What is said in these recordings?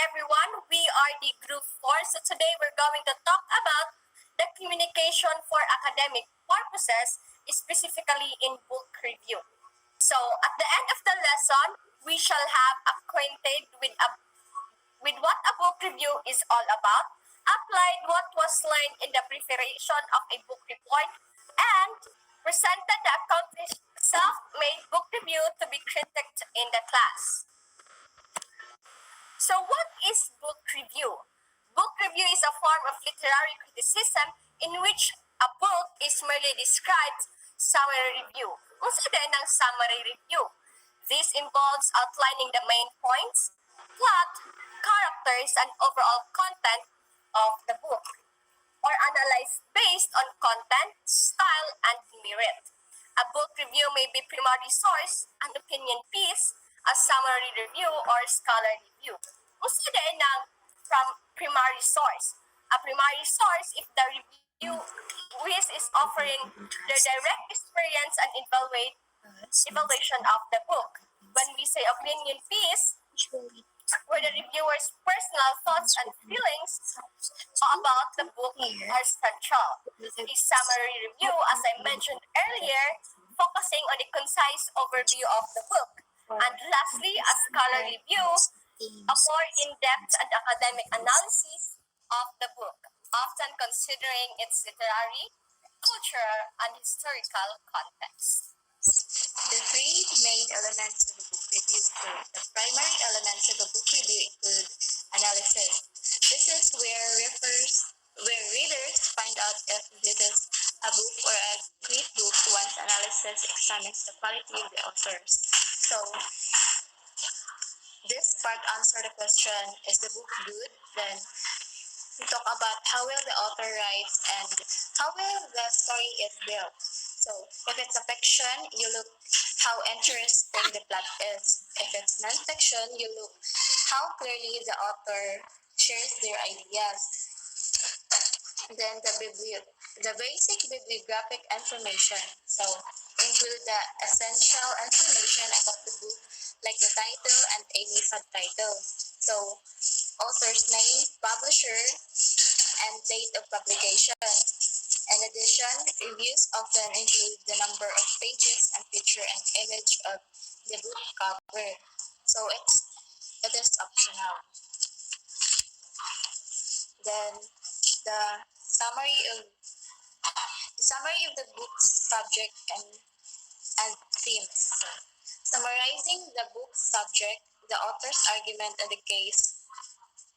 everyone. We are the Group 4. So today we're going to talk about the communication for academic purposes, specifically in book review. So at the end of the lesson, we shall have acquainted with what a book review is all about, applied what was learned in the preparation of a book report, and presented the accomplished self-made book review to be critiqued in the class. So, what is book review? Book review is a form of literary criticism in which a book is merely described. Summary review. Unsa din ang summary review? This involves outlining the main points, plot, characters, and overall content of the book, or analyzed based on content, style, and merit. A book review may be primary source, an opinion piece, a summary review, or scholarly review. Gusto din ng from primary source. A primary source if the review which is offering the direct experience and evaluation of the book. When we say opinion piece, where the reviewer's personal thoughts and feelings about the book are central. A summary review, as I mentioned earlier, focusing on the concise overview of the book. And lastly, a scholar review, a more in-depth and academic analysis of the book, often considering its literary, cultural, and historical context. The three main elements of a book review. So the primary elements of a book review include analysis. This is where readers find out if this is a book or a great book once analysis examines the quality of the authors. So this part answer the question, is the book good? Then we talk about how well the author writes and how well the story is built. So if it's a fiction, you look how interesting the plot is. If it's non-fiction, you look how clearly the author shares their ideas. Then the basic bibliographic information. So include the essential information about the book, like the title and any subtitle. So author's name, publisher, and date of publication. In addition, reviews often include the number of pages and feature an image of the book cover. So it is optional. Then the summary of the book's subject and themes. So, summarizing the book's subject, the author's argument, and the case.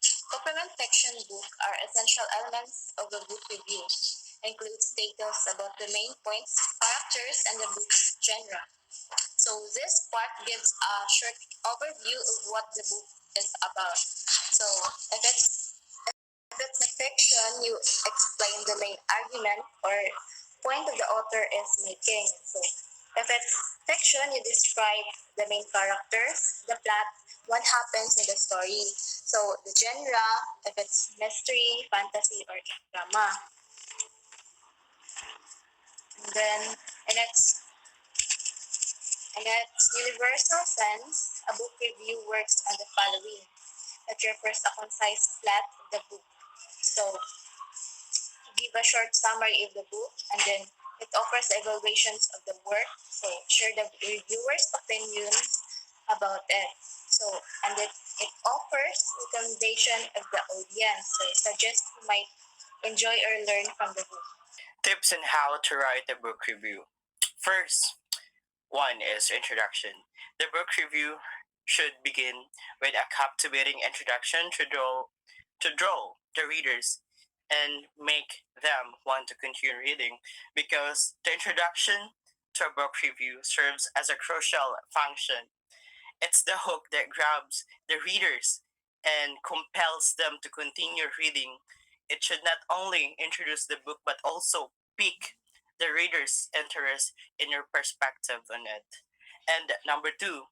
Supplement fiction book are essential elements of a book review. Includes details about the main points, characters, and the book's genre. So this part gives a short overview of what the book is about. So if it's a fiction, you explain the main argument or point that the author is making. So if it's fiction, you describe the main characters, the plot, what happens in the story. So the genre, if it's mystery, fantasy, or drama. And then in its universal sense, a book review works on the following. It refers a concise plot of the book. So give a short summary of the book, and then it offers evaluations of the work. So share the reviewer's opinions about it. So and it offers recommendation of the audience. So it suggests who might enjoy or learn from the book. Tips on how to write a book review. First, one is introduction. The book review should begin with a captivating introduction to draw the readers and make them want to continue reading, because the introduction to a book review serves as a crucial function. It's the hook that grabs the readers and compels them to continue reading. It should not only introduce the book but also pique the reader's interest in your perspective on it. And number two,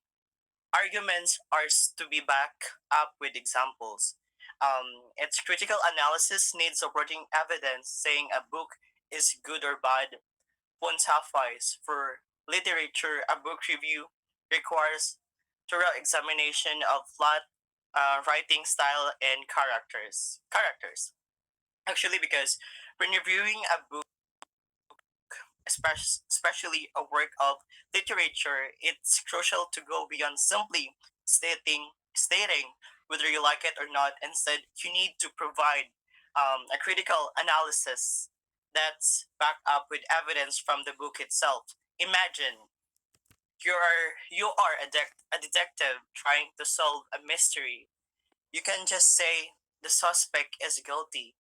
arguments are to be backed up with examples. Its critical analysis needs supporting evidence saying a book is good or bad won't suffice. For literature, a book review requires thorough examination of plot, writing style, and characters. Actually, because when reviewing a book, especially a work of literature, it's crucial to go beyond simply stating whether you like it or not. Instead, you need to provide a critical analysis that's backed up with evidence from the book itself. Imagine you are a detective trying to solve a mystery. You can just say the suspect is guilty.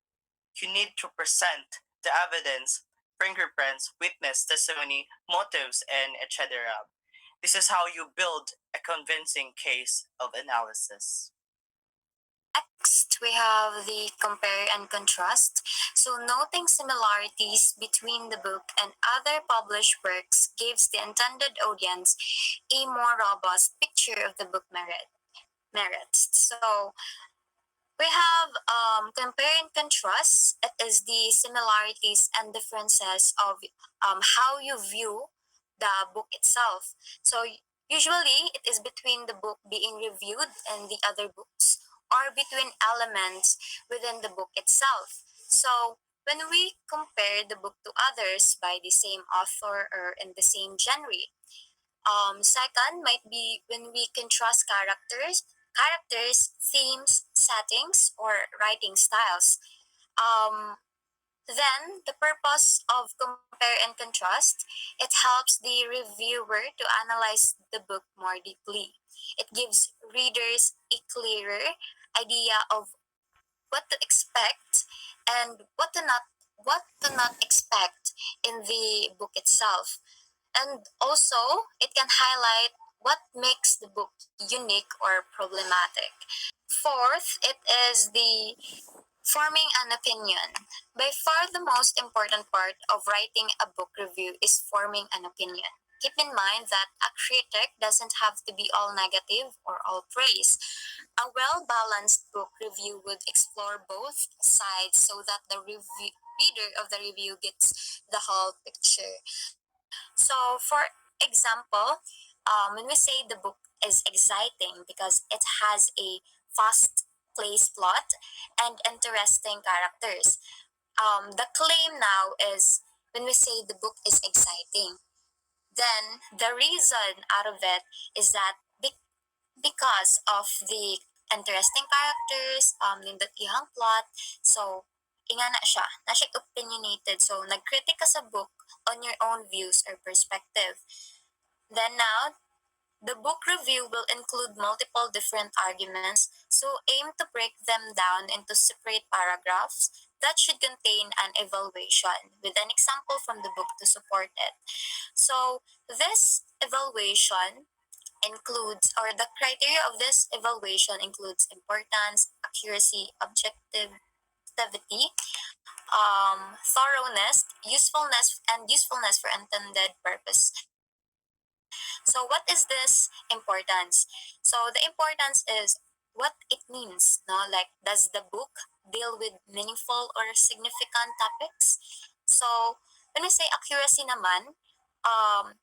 You need to present the evidence, fingerprints, witness testimony, motives, and etc. This is how you build a convincing case of analysis. Next, we have the compare and contrast. So, noting similarities between the book and other published works gives the intended audience a more robust picture of the book merits. So, we have compare and contrast. It is the similarities and differences of how you view the book itself. So usually it is between the book being reviewed and the other books, or between elements within the book itself. So when we compare the book to others by the same author or in the same genre, second might be when we contrast characters, themes, settings, or writing styles. Um, then the purpose of compare and contrast, it helps the reviewer to analyze the book more deeply. It gives readers a clearer idea of what to expect and what to not expect in the book itself. And also, it can highlight what makes the book unique or problematic. Fourth, it is the forming an opinion. By far, the most important part of writing a book review is forming an opinion. Keep in mind that a critic doesn't have to be all negative or all praise. A well balanced book review would explore both sides so that the reader of the review gets the whole picture. So, for example, when we say the book is exciting because it has a fast paced plot and interesting characters, the claim now is when we say the book is exciting, then the reason out of it is that because of the interesting characters, nindot ihang plot, so inga na siya opinionated. So, nagkritik ka sa book on your own views or perspective. Then now, the book review will include multiple different arguments, so aim to break them down into separate paragraphs that should contain an evaluation with an example from the book to support it. So, this evaluation includes, or the criteria of this evaluation includes importance, accuracy, objectivity, thoroughness, usefulness for intended purpose. So, what is this importance? So, the importance is what it means. No, like does the book deal with meaningful or significant topics? So, when we say accuracy, naman, um,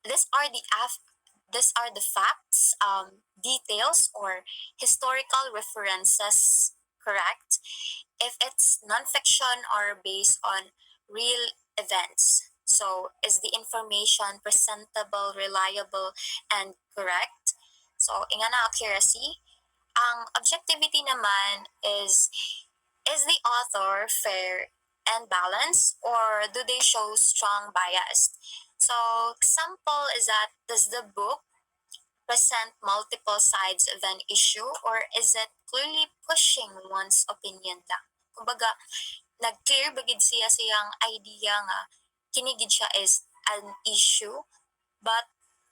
these are the facts, details, or historical references correct? If it's nonfiction or based on real events. So, is the information presentable, reliable, and correct? So, inga na accuracy. Ang objectivity naman is the author fair and balanced, or do they show strong bias? So, example is that does the book present multiple sides of an issue, or is it clearly pushing one's opinion lang? Kumbaga, nag-clear bagid siya siyang idea nga kinigid siya is an issue, but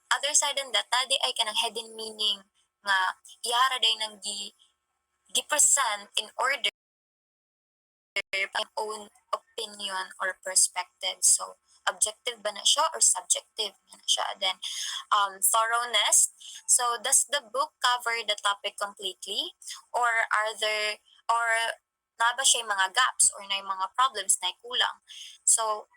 other side than that, tadi ay kanang hidden meaning nga iyara day nang gi-present in order own opinion or perspective. So, objective ba na siya or subjective na siya? Then, thoroughness. So, does the book cover the topic completely? Or are there, or na ba siya yung mga gaps or na yung mga problems na kulang? So,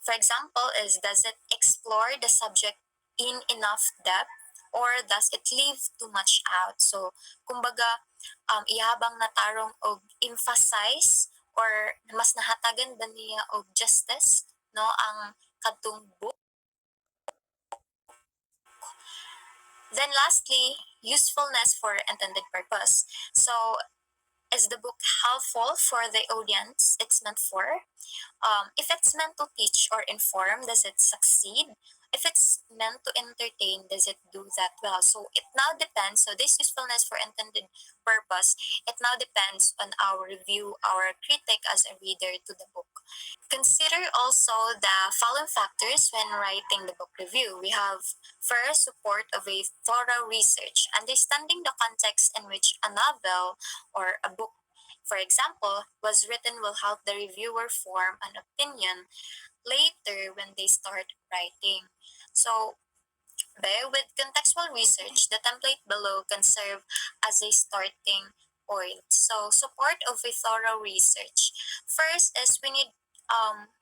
for example, is does it explore the subject in enough depth? or does it leave too much out? So, kumbaga, ihabang na tarong og emphasize or mas nahatagan ba niya og justice no ang kadtong book. Then lastly, usefulness for intended purpose. So, is the book helpful for the audience it's meant for? If it's meant to teach or inform, does it succeed? If it's meant to entertain, does it do that well? So it now depends. So this usefulness for intended purpose, it now depends on our review, our critic as a reader to the book. Consider also the following factors when writing the book review. We have first, support of a thorough research. Understanding the context in which a novel or a book, for example, was written will help the reviewer form an opinion later when they start writing. So, there, with contextual research, the template below can serve as a starting point. So, support of a thorough research. First is we need,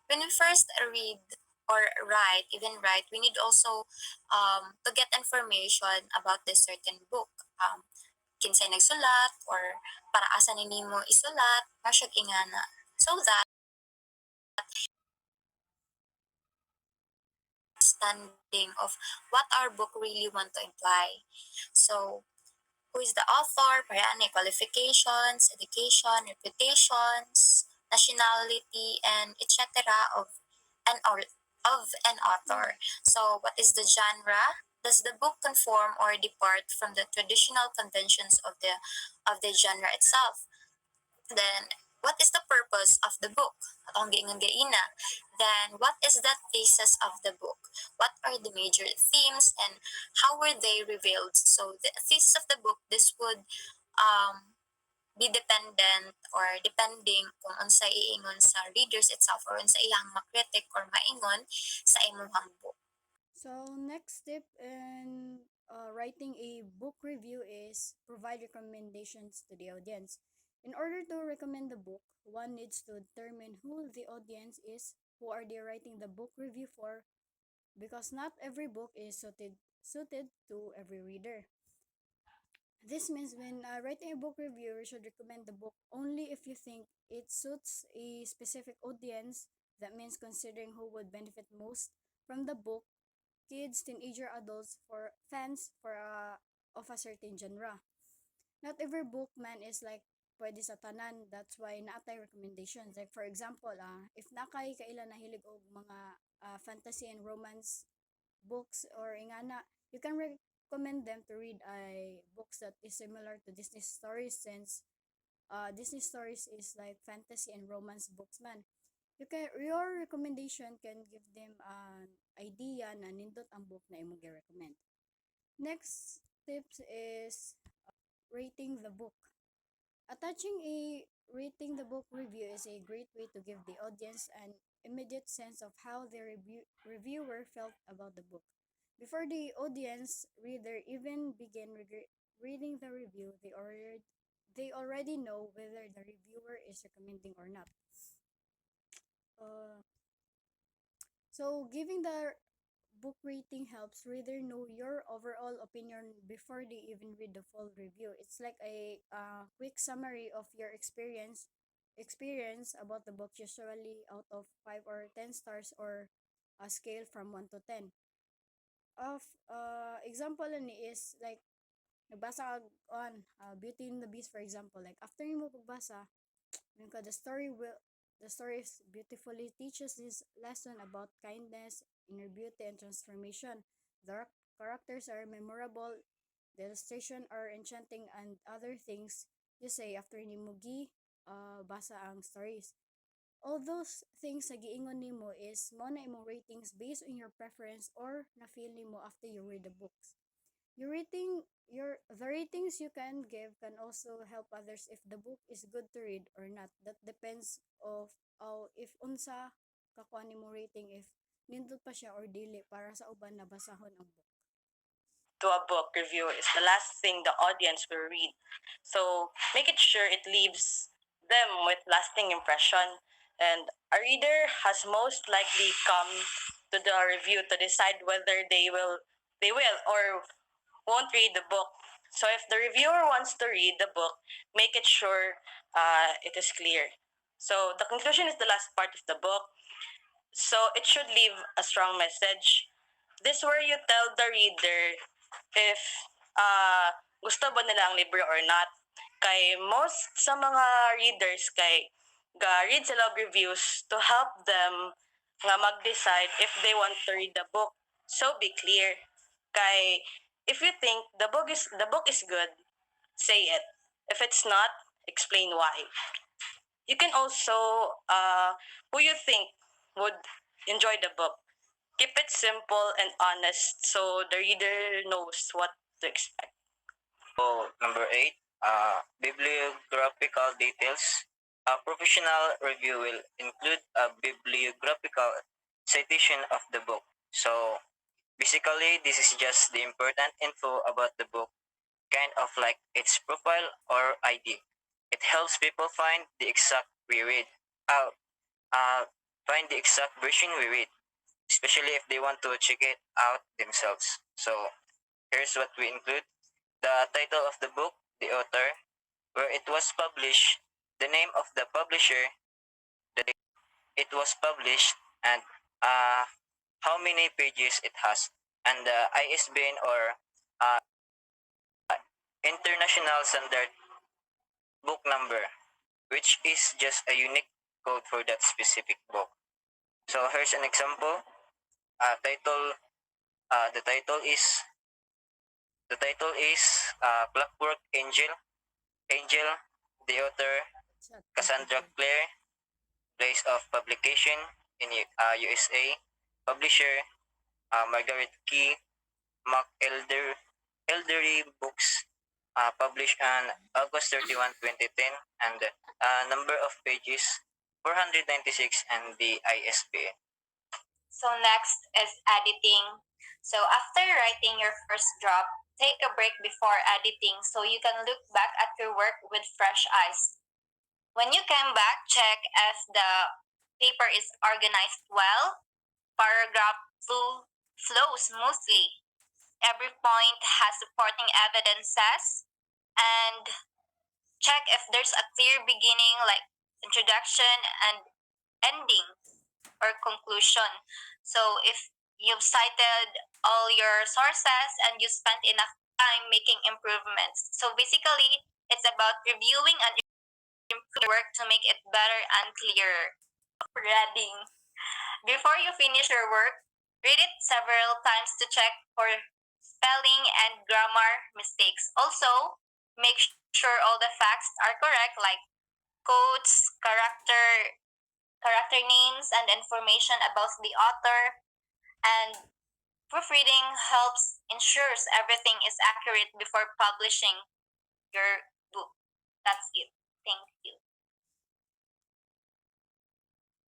when we first read or write, even write, we need also to get information about this certain book. Kinsay nagsulat or para asa ni nimo isulat, masyag ingana. So that understanding of what our book really want to imply. So, who is the author, parang qualifications, education, reputations, nationality, and etc. of an author. So, what is the genre? Does the book conform or depart from the traditional conventions of the genre itself? Then, what is the purpose of the book? Atong giingon gaina. Then, what is the thesis of the book? What are the major themes and how were they revealed? So, the thesis of the book, this would be dependent or depending kung unsa iingon sa readers itself or unsa iyang makritik or maingon sa imuhang book. So next step in writing a book review is provide recommendations to the audience. In order to recommend the book, one needs to determine who the audience is, who are they writing the book review for, because not every book is suited to every reader. This means when writing a book review, you should recommend the book only if you think it suits a specific audience. That means considering who would benefit most from the book: kids, teenager, adults, for fans for of a certain genre. Not every book man is like pwede sa tanan. That's why naatay recommendations. Like for example, if nakay kaila nahilig og mga fantasy and romance books or ingana, you can recommend them to read a books that is similar to Disney stories, since Disney stories is like fantasy and romance books man. Your recommendation can give them an idea na nindot ang book na imong gi-recommend. Next tips is rating the book. Attaching a rating the book review is a great way to give the audience an immediate sense of how the reviewer felt about the book. Before the audience reader even begin reading the review, they already know whether the reviewer is recommending or not. Uh, so giving the book rating helps reader know your overall opinion before they even read the full review. It's like a quick summary of your experience about the book, usually out of 5 or 10 stars, or a scale from 1 to 10. Of example ni is like nagbasa ka on Beauty and the Beast, for example. Like after mo pagbasa, the story beautifully teaches this lesson about kindness, inner beauty, and transformation. The characters are memorable, the illustration are enchanting, and other things you say after ni mugi basa ang stories. All those things sa giingon nimo is mo na imong ratings based on your preference or na feel nimo after you read the books. The ratings you can give can also help others if the book is good to read or not. That depends of if unsa kakuha nimo rating, if nindot pa siya or dili para sa uban na basahon ang book. To a book review is the last thing the audience will read. So make it sure it leaves them with lasting impression. And a reader has most likely come to the review to decide whether they will or won't read the book. So if the reviewer wants to read the book, make it sure it is clear. So the conclusion is the last part of the book. So it should leave a strong message. This where you tell the reader if gusto ba nila ang libro or not. Kay most sa mga readers kay read sila og reviews to help them nga mag-decide if they want to read the book. So be clear. Kay if you think the book is good, say it. If it's not, explain why. You can also who you think would enjoy the book. Keep it simple and honest so the reader knows what to expect. So, number 8, bibliographical details. A professional review will include a bibliographical citation of the book. So, basically, this is just the important info about the book, kind of like its profile or ID. It helps people find the exact we read. Uh, Find the exact version we read, especially if they want to check it out themselves. So, here's what we include: the title of the book, the author, where it was published, the name of the publisher, the date it was published, and how many pages it has, and the ISBN or uh, International Standard Book Number, which is just a unique code for that specific book. So here's an example. Title. The title is Clockwork Angel. Angel. The author Cassandra Clare. Place of publication in USA. Publisher Margaret Key. Eldery Books. Published on August 31, 2010, and number of pages 496, and the ISBN. So next is editing. So after writing your first draft, take a break before editing so you can look back at your work with fresh eyes. When you come back, check if the paper is organized well, paragraph flow smoothly, every point has supporting evidences, and check if there's a clear beginning like introduction and ending or conclusion. So if you've cited all your sources and you spent enough time making improvements. So basically, it's about reviewing and improving your work to make it better and clearer. Reading. Before you finish your work, read it several times to check for spelling and grammar mistakes. Also, make sure all the facts are correct like quotes, character names, and information about the author. And proofreading helps ensures everything is accurate before publishing your